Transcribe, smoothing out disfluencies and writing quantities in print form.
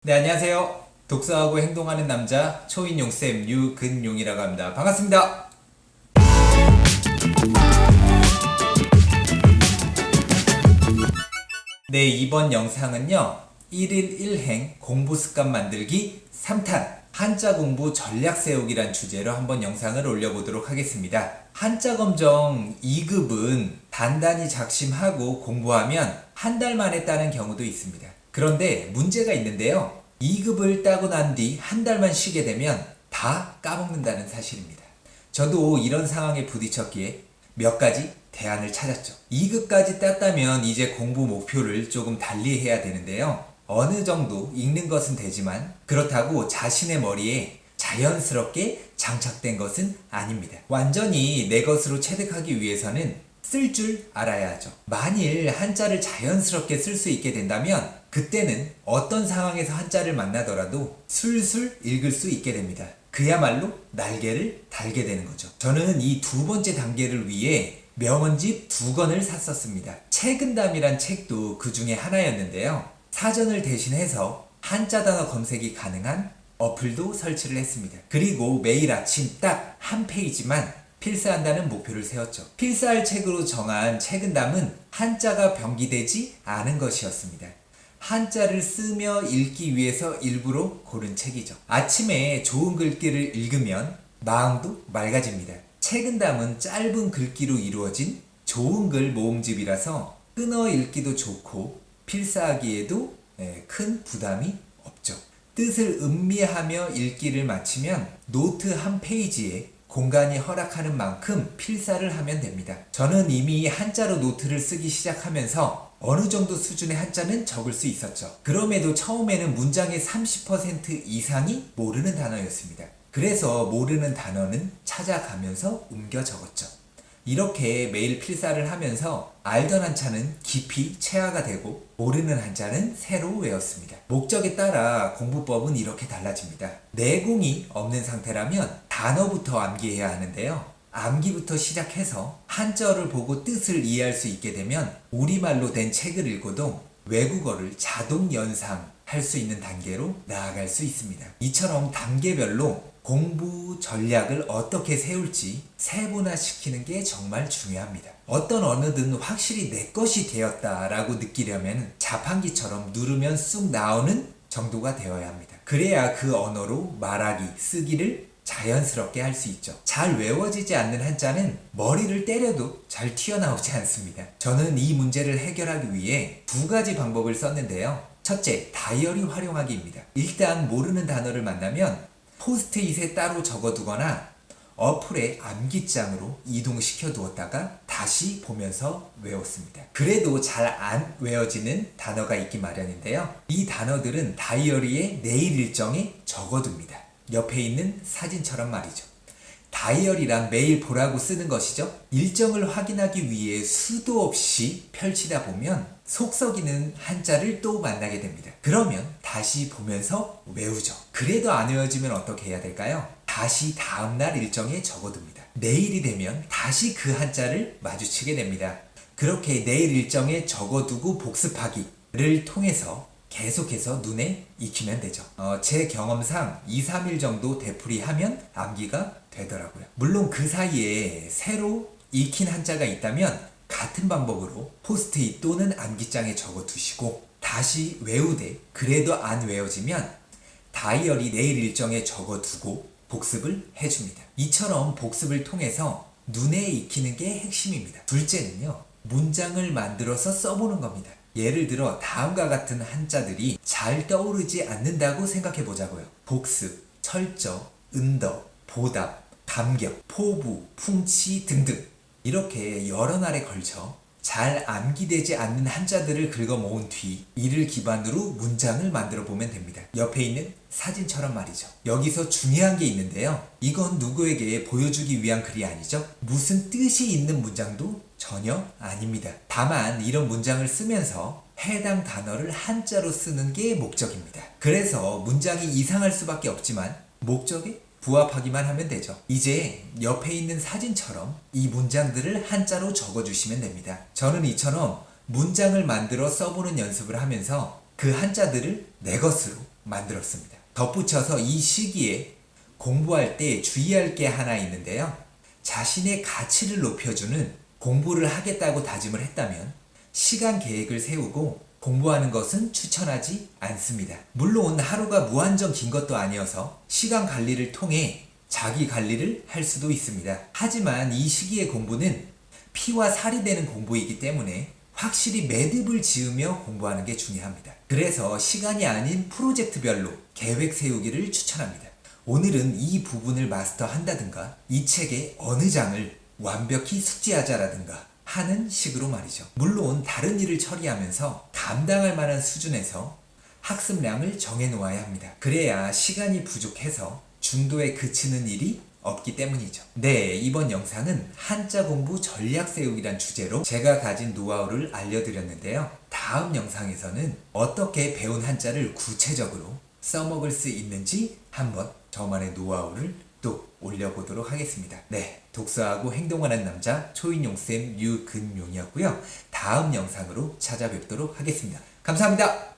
네, 안녕하세요. 독서하고 행동하는 남자 초인용쌤 유근용이라고 합니다. 반갑습니다. 네, 이번 영상은요. 1일 1행 공부 습관 만들기 3탄 한자 공부 전략 세우기란 주제로 한번 영상을 올려보도록 하겠습니다. 한자 검정 2급은 단단히 작심하고 공부하면 한 달 만에 따는 경우도 있습니다. 그런데 문제가 있는데요. 2급을 따고 난 뒤 한 달만 쉬게 되면 다 까먹는다는 사실입니다. 저도 이런 상황에 부딪혔기에 몇 가지 대안을 찾았죠. 2급까지 땄다면 이제 공부 목표를 조금 달리 해야 되는데요. 어느 정도 읽는 것은 되지만 그렇다고 자신의 머리에 자연스럽게 장착된 것은 아닙니다. 완전히 내 것으로 체득하기 위해서는 쓸 줄 알아야 하죠. 만일 한자를 자연스럽게 쓸 수 있게 된다면 그때는 어떤 상황에서 한자를 만나더라도 술술 읽을 수 있게 됩니다. 그야말로 날개를 달게 되는 거죠. 저는 이 두 번째 단계를 위해 명언집 2권을 샀었습니다. 책은담이란 책도 그 중에 하나였는데요. 사전을 대신해서 한자 단어 검색이 가능한 어플도 설치를 했습니다. 그리고 매일 아침 딱 한 페이지만 필사한다는 목표를 세웠죠. 필사할 책으로 정한 책은담은 한자가 병기되지 않은 것이었습니다. 한자를 쓰며 읽기 위해서 일부러 고른 책이죠. 아침에 좋은 글귀를 읽으면 마음도 맑아집니다. 책은담은 짧은 글귀로 이루어진 좋은 글 모음집이라서 끊어 읽기도 좋고 필사하기에도 큰 부담이 없죠. 뜻을 음미하며 읽기를 마치면 노트 한 페이지에 공간이 허락하는 만큼 필사를 하면 됩니다. 저는 이미 한자로 노트를 쓰기 시작하면서 어느 정도 수준의 한자는 적을 수 있었죠. 그럼에도 처음에는 문장의 30% 이상이 모르는 단어였습니다. 그래서 모르는 단어는 찾아가면서 옮겨 적었죠. 이렇게 매일 필사를 하면서 알던 한자는 깊이 체화가 되고 모르는 한자는 새로 외웠습니다. 목적에 따라 공부법은 이렇게 달라집니다. 내공이 없는 상태라면 단어부터 암기해야 하는데요. 암기부터 시작해서 한자어를 보고 뜻을 이해할 수 있게 되면 우리말로 된 책을 읽고도 외국어를 자동 연상할 수 있는 단계로 나아갈 수 있습니다. 이처럼 단계별로 공부 전략을 어떻게 세울지 세분화시키는 게 정말 중요합니다. 어떤 언어든 확실히 내 것이 되었다라고 느끼려면 자판기처럼 누르면 쑥 나오는 정도가 되어야 합니다. 그래야 그 언어로 말하기, 쓰기를 자연스럽게 할 수 있죠. 잘 외워지지 않는 한자는 머리를 때려도 잘 튀어나오지 않습니다. 저는 이 문제를 해결하기 위해 2가지 방법을 썼는데요. 첫째, 다이어리 활용하기입니다. 일단 모르는 단어를 만나면 포스트잇에 따로 적어두거나 어플의 암기장으로 이동시켜 두었다가 다시 보면서 외웠습니다. 그래도 잘 안 외워지는 단어가 있기 마련인데요. 이 단어들은 다이어리에 내일 일정에 적어둡니다. 옆에 있는 사진처럼 말이죠. 다이어리란 매일 보라고 쓰는 것이죠. 일정을 확인하기 위해 수도 없이 펼치다 보면 속 썩이는 한자를 또 만나게 됩니다. 그러면 다시 보면서 외우죠. 그래도 안 외워지면 어떻게 해야 될까요? 다시 다음날 일정에 적어둡니다. 내일이 되면 다시 그 한자를 마주치게 됩니다. 그렇게 내일 일정에 적어두고 복습하기를 통해서 계속해서 눈에 익히면 되죠. 제 경험상 2, 3일 정도 되풀이하면 암기가 되더라고요. 물론 그 사이에 새로 익힌 한자가 있다면 같은 방법으로 포스트잇 또는 암기장에 적어두시고 다시 외우되 그래도 안 외워지면 다이어리 내일 일정에 적어두고 복습을 해줍니다. 이처럼 복습을 통해서 눈에 익히는 게 핵심입니다. 둘째는요, 문장을 만들어서 써보는 겁니다. 예를 들어 다음과 같은 한자들이 잘 떠오르지 않는다고 생각해 보자고요. 복습, 철저, 은더, 보답, 감격, 포부, 풍치 등등 이렇게 여러 날에 걸쳐 잘 암기되지 않는 한자들을 긁어 모은 뒤 이를 기반으로 문장을 만들어 보면 됩니다. 옆에 있는 사진처럼 말이죠. 여기서 중요한 게 있는데요. 이건 누구에게 보여주기 위한 글이 아니죠. 무슨 뜻이 있는 문장도 전혀 아닙니다. 다만 이런 문장을 쓰면서 해당 단어를 한자로 쓰는 게 목적입니다. 그래서 문장이 이상할 수밖에 없지만 목적에 부합하기만 하면 되죠. 이제 옆에 있는 사진처럼 이 문장들을 한자로 적어주시면 됩니다. 저는 이처럼 문장을 만들어 써보는 연습을 하면서 그 한자들을 내 것으로 만들었습니다. 덧붙여서 이 시기에 공부할 때 주의할 게 하나 있는데요. 자신의 가치를 높여주는 공부를 하겠다고 다짐을 했다면 시간 계획을 세우고 공부하는 것은 추천하지 않습니다. 물론 하루가 무한정 긴 것도 아니어서 시간 관리를 통해 자기 관리를 할 수도 있습니다. 하지만 이 시기의 공부는 피와 살이 되는 공부이기 때문에 확실히 매듭을 지으며 공부하는 게 중요합니다. 그래서 시간이 아닌 프로젝트별로 계획 세우기를 추천합니다. 오늘은 이 부분을 마스터한다든가 이 책의 어느 장을 완벽히 숙지하자라든가 하는 식으로 말이죠. 물론 다른 일을 처리하면서 감당할 만한 수준에서 학습량을 정해놓아야 합니다. 그래야 시간이 부족해서 중도에 그치는 일이 없기 때문이죠. 네, 이번 영상은 한자 공부 전략 세우기란 주제로 제가 가진 노하우를 알려드렸는데요. 다음 영상에서는 어떻게 배운 한자를 구체적으로 써먹을 수 있는지 한번 저만의 노하우를 또 올려보도록 하겠습니다. 네, 독서하고 행동하는 남자 초인용쌤 유근용이었고요. 다음 영상으로 찾아뵙도록 하겠습니다. 감사합니다.